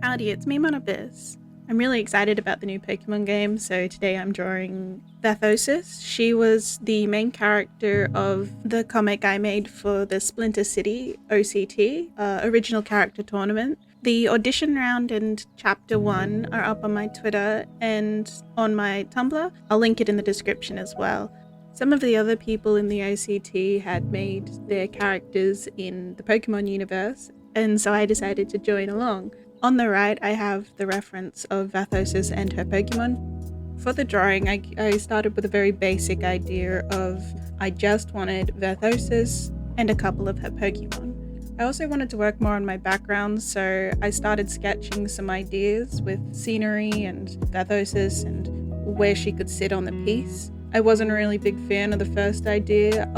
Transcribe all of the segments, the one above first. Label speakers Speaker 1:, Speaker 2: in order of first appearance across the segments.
Speaker 1: Howdy, it's me, Monabyss. I'm really excited about the new Pokemon game, so today I'm drawing Vathosys. She was the main character of the comic I made for the Splinter City OCT, Original Character Tournament. The audition round and chapter 1 are up on my Twitter and on my Tumblr. I'll link it in the description as well. Some of the other people in the OCT had made their characters in the Pokemon universe, and so I decided to join along. On the right, I have the reference of Vathosys and her Pokemon. For the drawing, I started with a very basic idea of I just wanted Vathosys and a couple of her Pokemon. I also wanted to work more on my background, so I started sketching some ideas with scenery and Vathosys and where she could sit on the piece. I wasn't a really big fan of the first idea.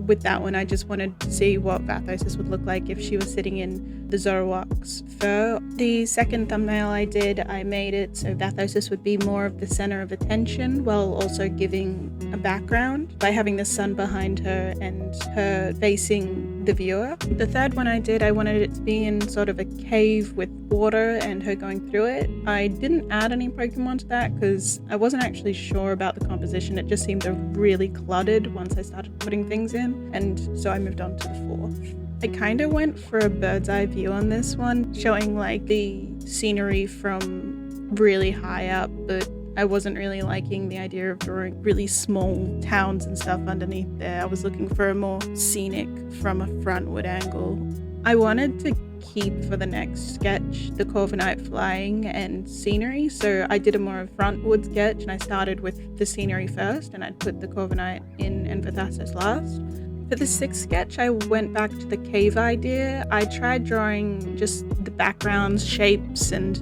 Speaker 1: With that one, I just wanted to see what Vathosys would look like if she was sitting in the Zoroark's fur. The second thumbnail I did, I made it so Vathosys would be more of the center of attention while also giving a background by having the sun behind her and her facing the viewer. The third one I did, I wanted it to be in sort of a cave with water and her going through it. I didn't add any Pokemon to that because I wasn't actually sure about the composition. It just seemed really cluttered once I started putting things in, and so I moved on to the fourth. I kind of went for a bird's eye view on this one, showing like the scenery from really high up, but I wasn't really liking the idea of drawing really small towns and stuff underneath there. I was looking for a more scenic from a frontward angle. I wanted to keep for the next sketch the Corviknight flying and scenery, so I did a more frontward sketch and I started with the scenery first and I'd put the Corviknight in and Vathosys last. For the sixth sketch, I went back to the cave idea. I tried drawing just the backgrounds, shapes, and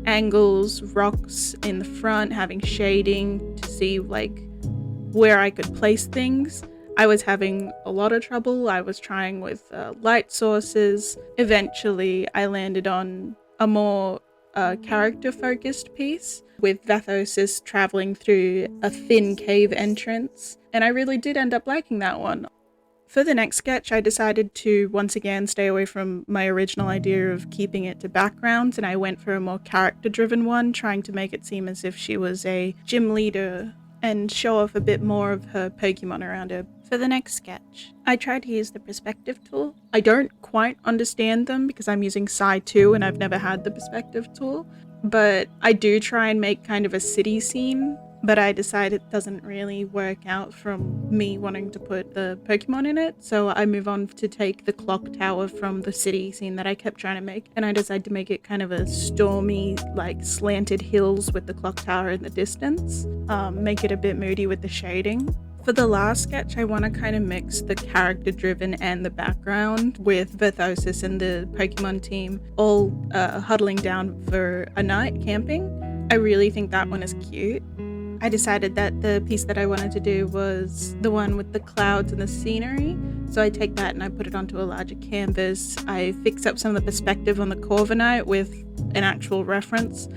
Speaker 1: angles, rocks in the front, having shading to see like where I could place things. I was having a lot of trouble. I was trying with light sources. Eventually, I landed on a more character-focused piece with Vathosys traveling through a thin cave entrance, and I really did end up liking that one. For the next sketch, I decided to once again stay away from my original idea of keeping it to backgrounds, and I went for a more character-driven one, trying to make it seem as if she was a gym leader and show off a bit more of her Pokemon around her. For the next sketch, I tried to use the perspective tool. I don't quite understand them because I'm using Psi 2 and I've never had the perspective tool, but I do try and make kind of a city scene, but I decide it doesn't really work out from me wanting to put the Pokemon in it, so I move on to take the clock tower from the city scene that I kept trying to make, and I decide to make it kind of a stormy, like slanted hills with the clock tower in the distance, make it a bit moody with the shading. For the last sketch, I want to kind of mix the character-driven and the background with Vathosys and the Pokemon team all huddling down for a night camping. I really think that one is cute. I decided that the piece that I wanted to do was the one with the clouds and the scenery, so I take that and I put it onto a larger canvas. I fix up some of the perspective on the Corviknight with an actual reference.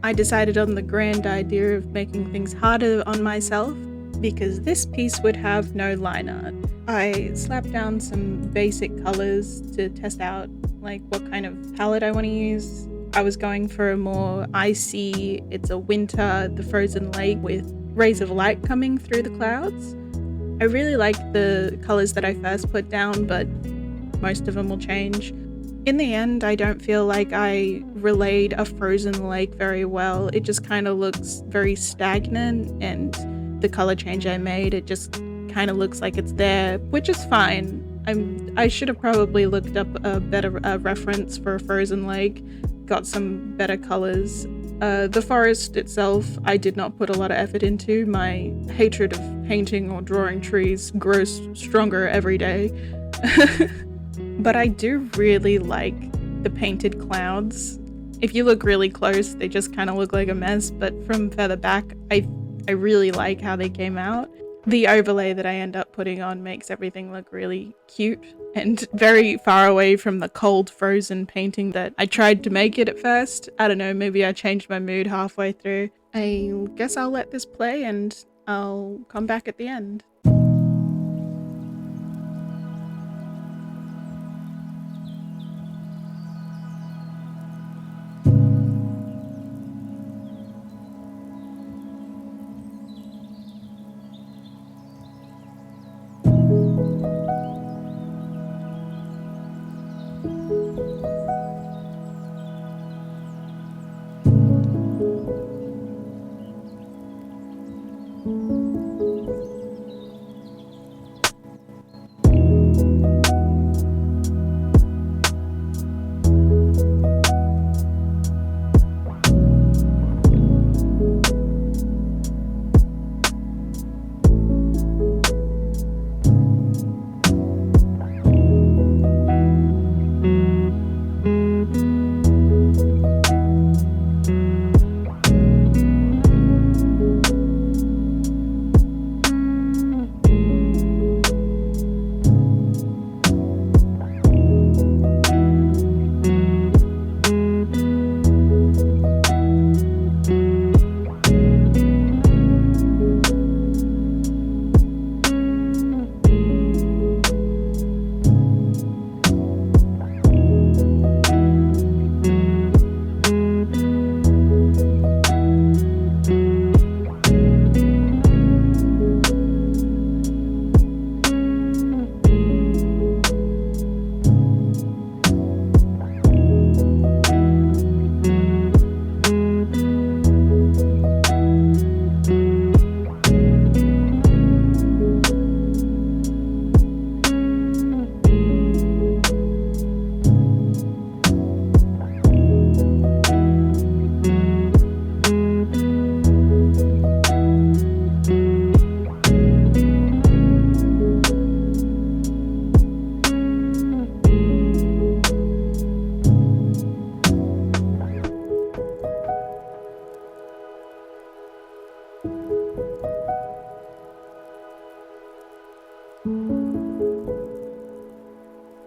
Speaker 1: I decided on the grand idea of making things harder on myself, because this piece would have no line art. I slapped down some basic colors to test out like what kind of palette I want to use. I was going for a more icy, it's a winter, the frozen lake with rays of light coming through the clouds. I really like the colors that I first put down, but most of them will change. In the end, I don't feel like I relayed a frozen lake very well. It just kind of looks very stagnant, and the color change I made, it just kind of looks like it's there, which is fine. I should have probably looked up a better reference for a frozen lake, got some better colors. The forest itself, I did not put a lot of effort into. My hatred of painting or drawing trees grows stronger every day. But I do really like the painted clouds. If you look really close, they just kind of look like a mess, but from further back, I really like how they came out. The overlay that I end up putting on makes everything look really cute and very far away from the cold frozen painting that I tried to make it at first. I don't know, maybe I changed my mood halfway through. I guess I'll let this play and I'll come back at the end.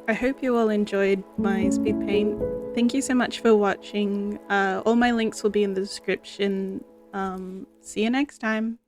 Speaker 1: I hope you all enjoyed my speed paint. Thank you so much for watching. All my links will be in the description. See you next time.